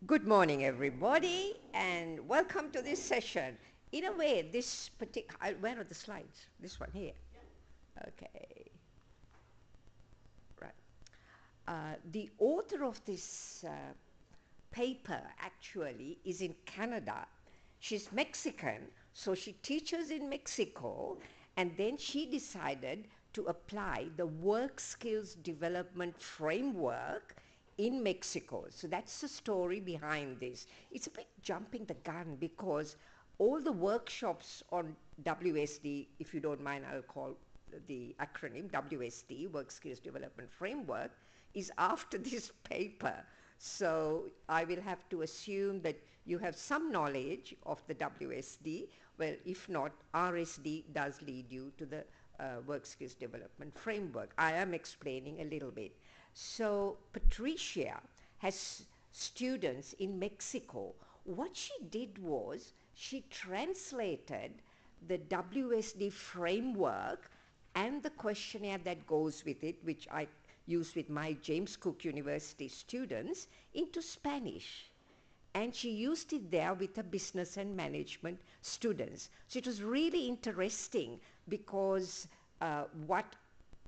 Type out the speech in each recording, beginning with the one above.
Good morning, everybody, and welcome to this session. In a way, this particular, where are the slides? This one here. Okay. Right. The author of this paper actually is in Canada. She's Mexican, so she teaches in Mexico, and then she decided to apply the work skills development framework in Mexico. So that's the story behind this. It's a bit jumping the gun because all the workshops on WSD, if you don't mind, I'll call the acronym WSD, Work Skills Development Framework, is after this paper. So I will have to assume that you have some knowledge of the WSD. Well, if not, RSD does lead you to the Work Skills Development Framework. I am explaining a little bit. So Patricia has students in Mexico. What she did was she translated the WSD framework and the questionnaire that goes with it, which I use with my James Cook University students, into Spanish. And she used it there with the business and management students. So it was really interesting because what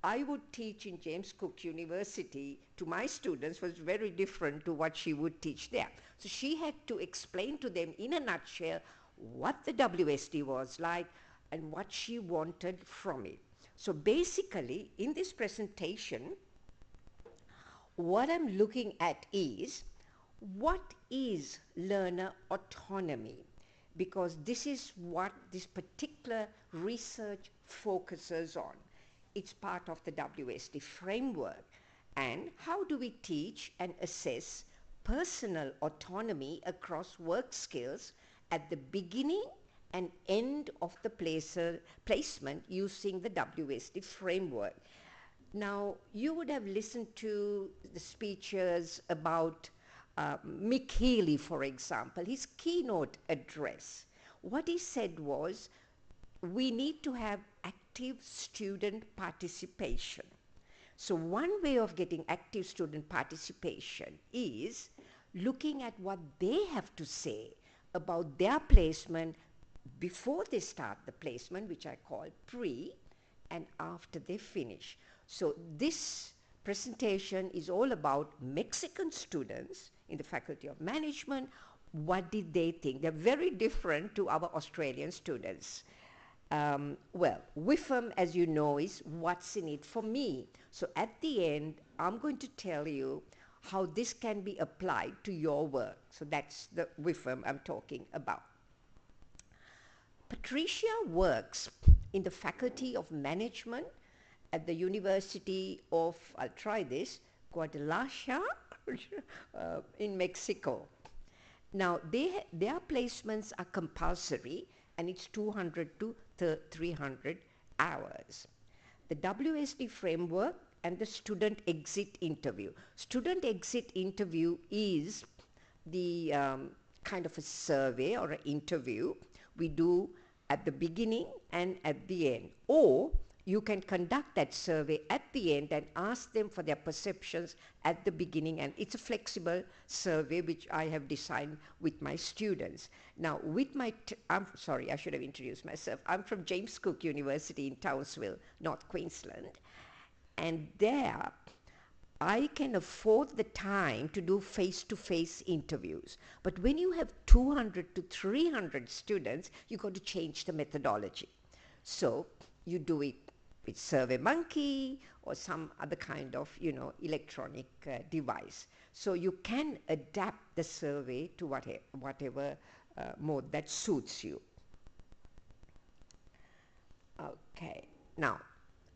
I would teach in James Cook University to my students was very different to what she would teach there. So she had to explain to them in a nutshell what the WSD was like and what she wanted from it. So basically, in this presentation, what I'm looking at is what is learner autonomy? Because this is what this particular research focuses on. It's part of the WSD framework. And how do we teach and assess personal autonomy across work skills at the beginning and end of the placement using the WSD framework? Now, you would have listened to the speeches about Mick Healy, for example, his keynote address. What he said was, we need to have active student participation. So one way of getting active student participation is looking at what they have to say about their placement before they start the placement, which I call pre, and after they finish. So this presentation is all about Mexican students in the Faculty of Management. What did they think? They're very different to our Australian students. Well, WIFM, as you know, is what's in it for me. So at the end, I'm going to tell you how this can be applied to your work. So that's the WIFM I'm talking about. Patricia works in the Faculty of Management at the University of, I'll try this, Guadalajara in Mexico. Now, their placements are compulsory, and it's 200 to 300 hours. The WSD framework and the student exit interview. Student exit interview is the kind of a survey or an interview we do at the beginning and at the end. Or you can conduct that survey at the end and ask them for their perceptions at the beginning, and it's a flexible survey which I have designed with my students. Now, with my, I'm sorry, I should have introduced myself. I'm from James Cook University in Townsville, North Queensland, and there I can afford the time to do face-to-face interviews. But when you have 200 to 300 students, you've got to change the methodology. So you do it with SurveyMonkey or some other kind of, electronic device. So you can adapt the survey to whatever mode that suits you. Okay, now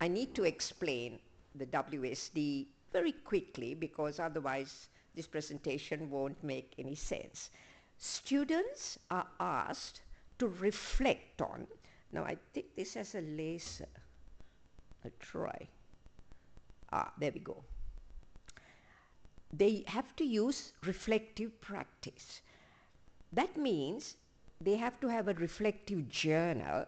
I need to explain the WSD very quickly because otherwise this presentation won't make any sense. Students are asked to reflect on, now I think this has a laser. I'll try. There we go. They have to use reflective practice. That means they have to have a reflective journal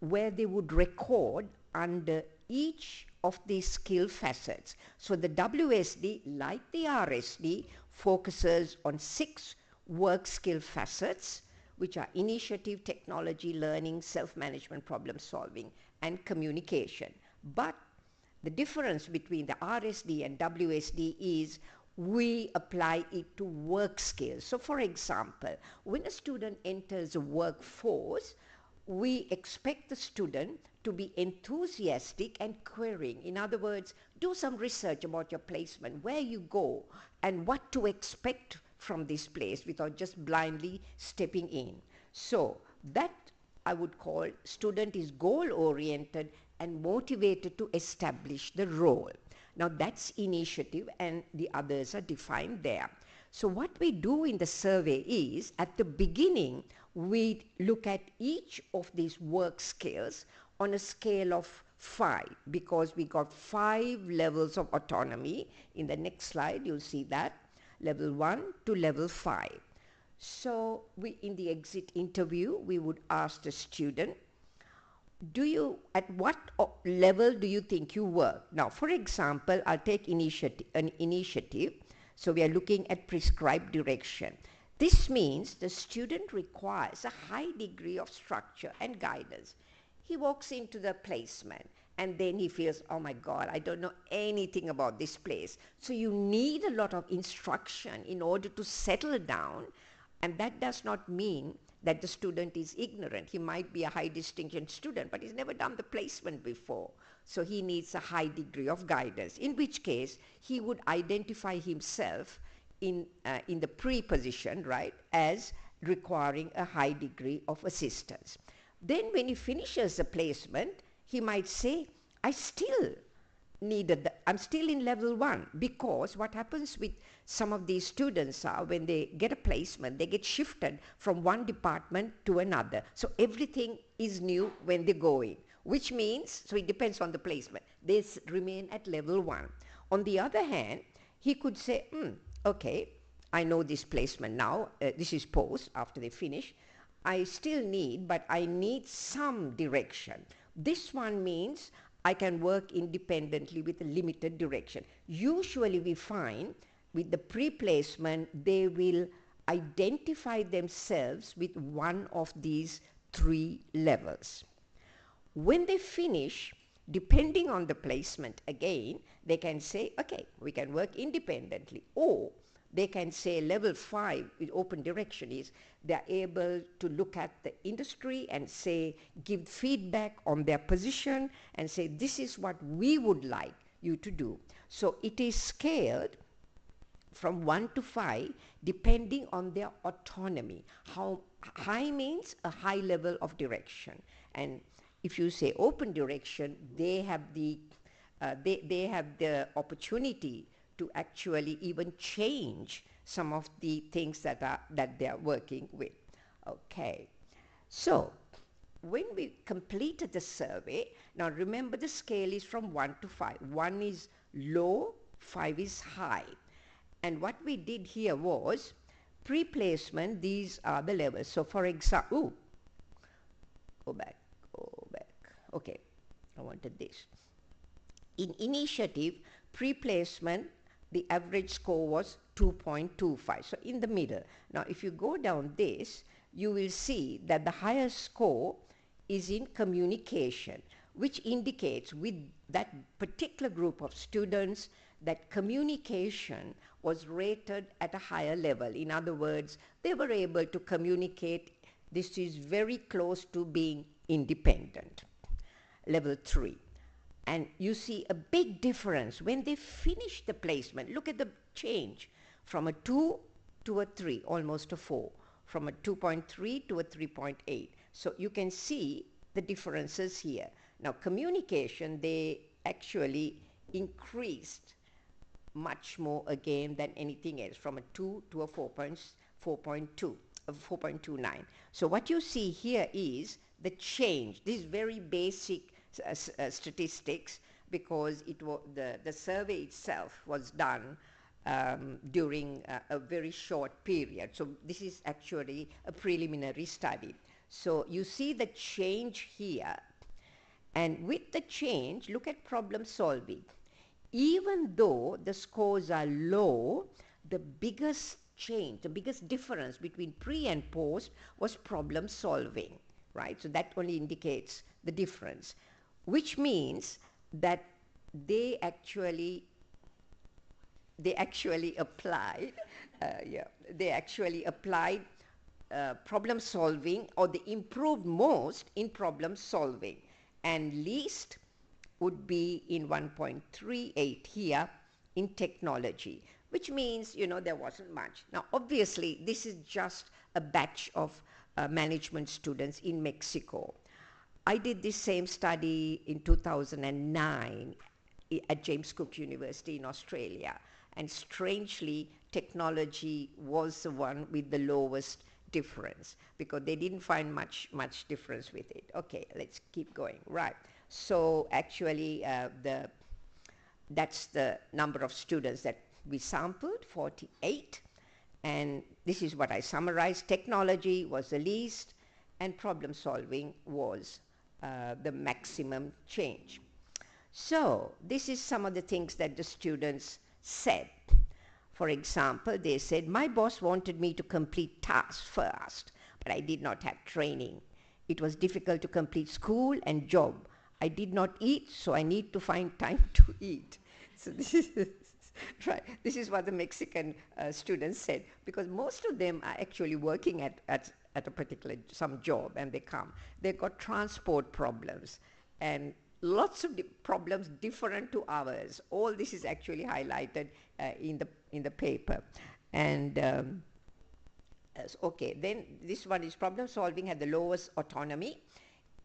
where they would record under each of these skill facets. So the WSD, like the RSD, focuses on 6 work skill facets, which are initiative, technology, learning, self-management, problem solving, and communication. But the difference between the RSD and WSD is we apply it to work skills. So for example, when a student enters a workforce, we expect the student to be enthusiastic and querying. In other words, do some research about your placement, where you go, and what to expect from this place without just blindly stepping in. So that I would call student is goal-oriented and motivated to establish the role. Now that's initiative and the others are defined there. So what we do in the survey is, at the beginning, we look at each of these work skills on a scale of 5, because we got 5 levels of autonomy. In the next slide, you'll see that, level 1 to level 5. So in the exit interview, we would ask the student, at what level do you think you work? Now, for example, I'll take an initiative. So we are looking at prescribed direction. This means the student requires a high degree of structure and guidance. He walks into the placement and then he feels, oh my God, I don't know anything about this place. So you need a lot of instruction in order to settle down, and that does not mean that the student is ignorant. He might be a high distinction student, but he's never done the placement before. So he needs a high degree of guidance, in which case he would identify himself in the pre-position, right, as requiring a high degree of assistance. Then when he finishes the placement, he might say, I'm still in level 1, because what happens with some of these students are, when they get a placement, they get shifted from one department to another. So everything is new when they go in, which means, so it depends on the placement, they remain at level 1. On the other hand, he could say, okay, I know this placement now, this is post after they finish, I still need, but I need some direction. This one means I can work independently with a limited direction. Usually we find with the pre-placement, they will identify themselves with one of these 3 levels. When they finish, depending on the placement again, they can say, okay, we can work independently, or they can say level 5 with open direction is they're able to look at the industry and say, give feedback on their position and say, this is what we would like you to do. So it is scaled from 1 to 5 depending on their autonomy. How high means a high level of direction. And if you say open direction, they have the opportunity to actually even change some of the things that they are working with. Okay, so when we completed the survey, now remember the scale is from 1 to 5. 1 is low, 5 is high. And what we did here was pre-placement, these are the levels. So for example, go back. Okay, I wanted this. In initiative, pre-placement, the average score was 2.25, so in the middle. Now, if you go down this, you will see that the highest score is in communication, which indicates with that particular group of students that communication was rated at a higher level. In other words, they were able to communicate. This is very close to being independent. Level 3. And you see a big difference when they finish the placement. Look at the change from a 2 to a 3, almost a 4, from a 2.3 to a 3.8. So you can see the differences here. Now, communication, they actually increased much more again than anything else, from a 2 to a 4.29. So what you see here is the change. This is very basic statistics, because the survey itself was done during a very short period. So this is actually a preliminary study. So you see the change here, and with the change, look at problem solving. Even though the scores are low, the biggest change, the biggest difference between pre and post was problem solving, right? So that only indicates the difference, which means that they actually applied, problem solving, or they improved most in problem solving, and least would be in 1.38 here in technology, which means, there wasn't much. Now, obviously, this is just a batch of management students in Mexico. I did this same study in 2009 at James Cook University in Australia, and strangely, technology was the one with the lowest difference, because they didn't find much difference with it. Okay, let's keep going. Right. So actually, that's the number of students that we sampled, 48. And this is what I summarized. Technology was the least, and problem solving was the maximum change. So this is some of the things that the students said. For example, they said, my boss wanted me to complete tasks first, but I did not have training. It was difficult to complete school and job. I did not eat, so I need to find time to eat. So this is right. This is what the Mexican students said, because most of them are actually working at a particular some job, and they've got transport problems and lots of problems different to ours. All this is actually highlighted in the paper. And okay, then this one is problem solving had the lowest autonomy.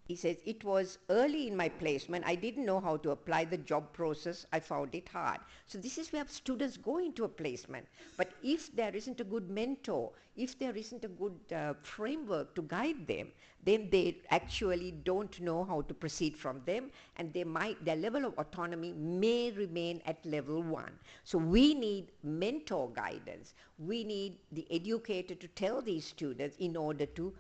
He says, it was early in my placement. I didn't know how to apply the job process. I found it hard. So this is where students go into a placement. But if there isn't a good mentor, if there isn't a good framework to guide them, then they actually don't know how to proceed from them, and their level of autonomy may remain at level 1. So we need mentor guidance. We need the educator to tell these students in order to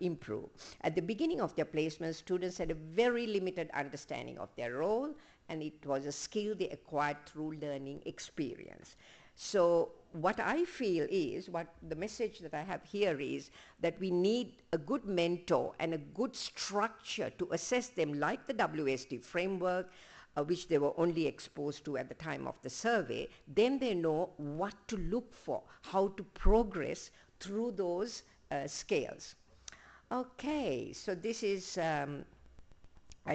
improve. At the beginning of their placement, students had a very limited understanding of their role, and it was a skill they acquired through learning experience. So what I feel is, what the message that I have here is, that we need a good mentor and a good structure to assess them, like the WSD framework, which they were only exposed to at the time of the survey. Then they know what to look for, how to progress through those scales. Okay, so this is a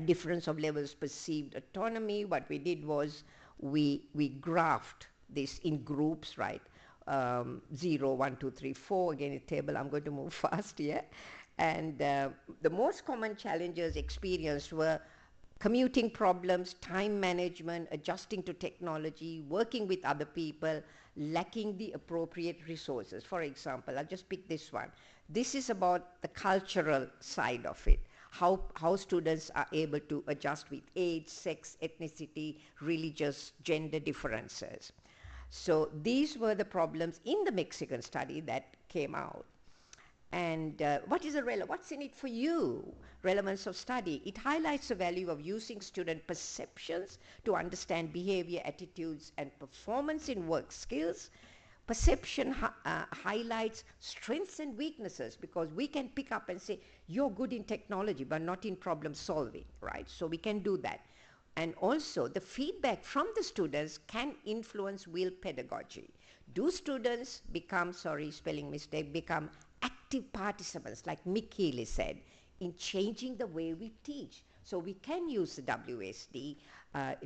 difference of levels perceived autonomy. What we did was we graphed this in groups, right? 0, 1, 2, 3, 4, again a table. I'm going to move fast here. And the most common challenges experienced were commuting problems, time management, adjusting to technology, working with other people, lacking the appropriate resources. For example, I'll just pick this one. This is about the cultural side of it, how students are able to adjust with age, sex, ethnicity, religious, gender differences. So these were the problems in the Mexican study that came out. And what's in it for you? Relevance of study. It highlights the value of using student perceptions to understand behavior, attitudes, and performance in work skills. Perception highlights strengths and weaknesses, because we can pick up and say, you're good in technology, but not in problem solving, right? So we can do that. And also, the feedback from the students can influence wheel pedagogy. Do students become active participants, like Mick Healy said, in changing the way we teach? So we can use the WSD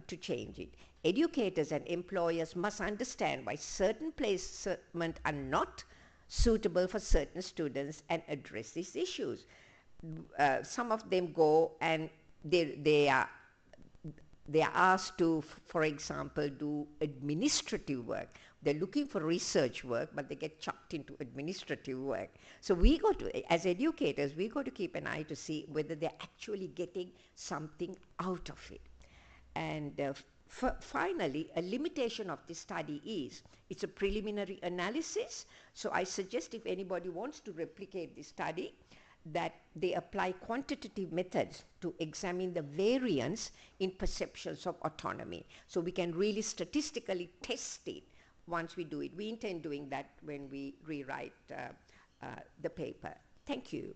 to change it. Educators and employers must understand why certain placements are not suitable for certain students and address these issues. Some of them go and they are asked to, for example, do administrative work. They're looking for research work, but they get chucked into administrative work. So we got to, as educators, we got to keep an eye to see whether they're actually getting something out of it. And finally, a limitation of this study is, it's a preliminary analysis. So I suggest, if anybody wants to replicate this study, that they apply quantitative methods to examine the variance in perceptions of autonomy. So we can really statistically test it. once we do it. We intend doing that when we rewrite the paper. Thank you.